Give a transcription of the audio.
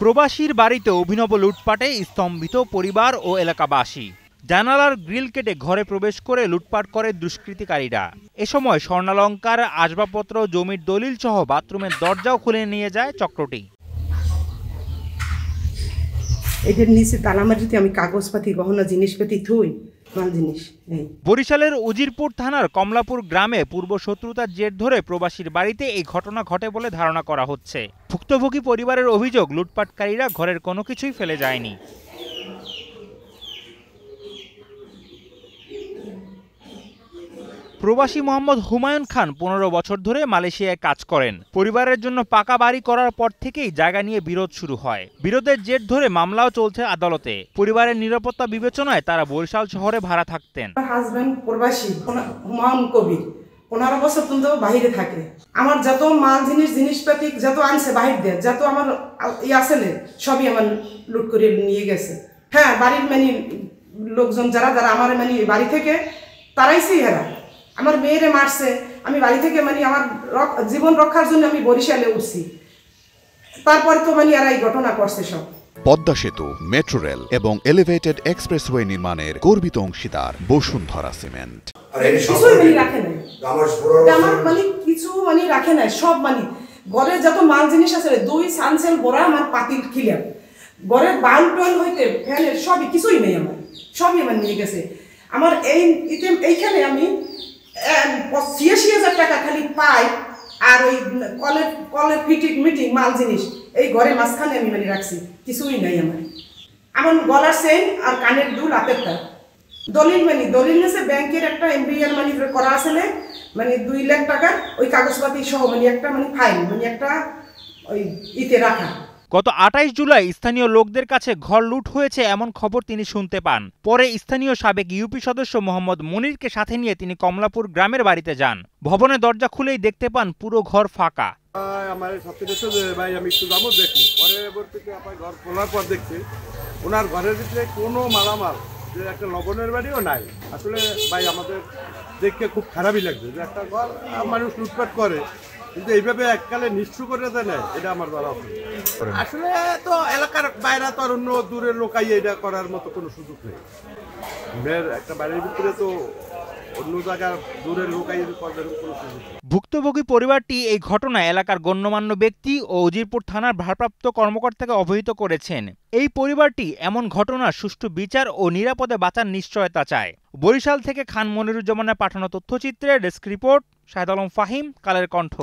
প্রবাসীর বাড়িতে অভিনব লুটপাটে স্তম্ভিত পরিবার ও এলাকাবাসী। জানালার গ্রিল কেটে ঘরে প্রবেশ করে লুটপাট করে দুষ্কৃতিকারীরা। এ সময় স্বর্ণালংকার, আসবাবপত্র, জমির দলিল সহ বাথরুমের দরজাও খুলে নিয়ে যায় চক্রটি। এটার নিচে তালামারিতে আমি কাগজপাতি, গহনা, জিনিসপাতি থুই, মাল জিনিস। বরিশালের উজিরপুর থানার কমলাপুর গ্রামে পূর্ব শত্রুতার জের ধরে প্রবাসীর বাড়িতে এই ঘটনা ঘটে বলে ধারণা করা হচ্ছে। ভুক্তভোগী পরিবারের অভিযোগ, লুটপাটকারীরা ঘরের কোনো কিছুই ফেলে যায়নি। প্রবাসী মোহাম্মদ হুমায়ুন খান 15 বছর ধরে মালয়েশিয়ায় কাজ করেন। পরিবারের জন্য পাকা বাড়ি করার পর থেকেই জায়গা নিয়ে বিরোধ শুরু হয়। বিরোধের জের ধরে মামলাও চলছে আদালতে। পরিবারের নিরাপত্তা বিবেচনায় তারা বরিশাল শহরে ভাড়া থাকতেন। হাজবেন্ড প্রবাসী হুমায়ুন কবির 15 বছর পর্যন্ত বাইরে থাকে। আমার যত মাল জিনিসপাতি যত আনছে বাহির দিয়ে, যত আমার আসলে সবই আমার লুট করে নিয়ে গেছে। হ্যাঁ, বাড়ির লোকজন যারা আমার বাড়ি থেকে তারাইছি এরা আমার মেয়েরে মারছে। আমি বাড়ি থেকে আমার জীবন রক্ষার জন্য আমি বরিশালে উঠছি। তারপরে তো এরা এই ঘটনা করছে সব। পদ্মা সেতু, মেট্রো রেল এবং এলিভেটেড এক্সপ্রেসওয়ে নির্মাণের গর্বিত অংশীদার বসুন্ধরা সিমেন্ট। কিছু রাখে নাই, সব ঘরে যত মাল জিনিস আছে, 2 সানসেল বড়া আমার পাতিল খিলাম, ঘরের বাল্ব টল হইতে ফ্যানের সবই কিছুই নেই, আমার সবই নিয়ে গেছে। আমার এইখানে আমি 86,000 টাকা খালি পাই, আর ওই কলের মিটিং মাল জিনিস এই ঘরে মাঝখানে আমি রাখছি, কিছুই নাই। আমার গলার চেইন আর কানের দুল, হাতের তার, দলিল নেছে ব্যাংকের একটা এমবিআর করা আছে না, 2 লাখ টাকার ওই কাগজপাতি সহ একটা ফাইল একটা ওই ইতে রাখা। গত 28 জুলাই স্থানীয় লোকদের কাছে ঘর লুট হয়েছে এমন খবর তিনি শুনতে পান। পরে স্থানীয় সাবেক ইউপি সদস্য মোহাম্মদ মনিরকে সাথে নিয়ে তিনি কমলাপুর গ্রামের বাড়িতে যান। ভবনের দরজা খুলেই দেখতে পান পুরো ঘর ফাঁকা। আমার ভাই আমি একটু যাবো দেখবো, পরবর্তীতে আপনার ঘর খোলার পর দেখছি ওনার ঘরের ভিতরে কোনো মালামাল, যে একটা লবণের বাড়িও নাই। আসলে ভাই আমাদের দেখে খুব খারাপই লাগছে যে একটা ঘর মানুষ লুটপাট করে, কিন্তু এইভাবে এককালে নিষ্ঠুর করে দেয়, এটা আমার দ্বারা আসলে তো এলাকার বাইরে তো আর অন্য দূরের লোকাই এটা করার মতো কোনো সুযোগ নেই। একটা বাড়ির ভিতরে তো অন্য জায়গার দূরের লোকাই করার কোনো সুযোগ নেই। ভুক্তভোগী পরিবারটি এই ঘটনায় এলাকার গণ্যমান্য ব্যক্তি ও উজিরপুর থানার ভারপ্রাপ্ত কর্মকর্তাকে অবহিত করেছেন। এই পরিবারটি এমন ঘটনার সুষ্ঠু বিচার ও নিরাপদে বাঁচার নিশ্চয়তা চায়। বরিশাল থেকে খান মনিরুজ্জামানের পাঠানো তথ্যচিত্রে ডেস্ক রিপোর্ট, শাহেদ আলম ফাহিম, কালের কণ্ঠ।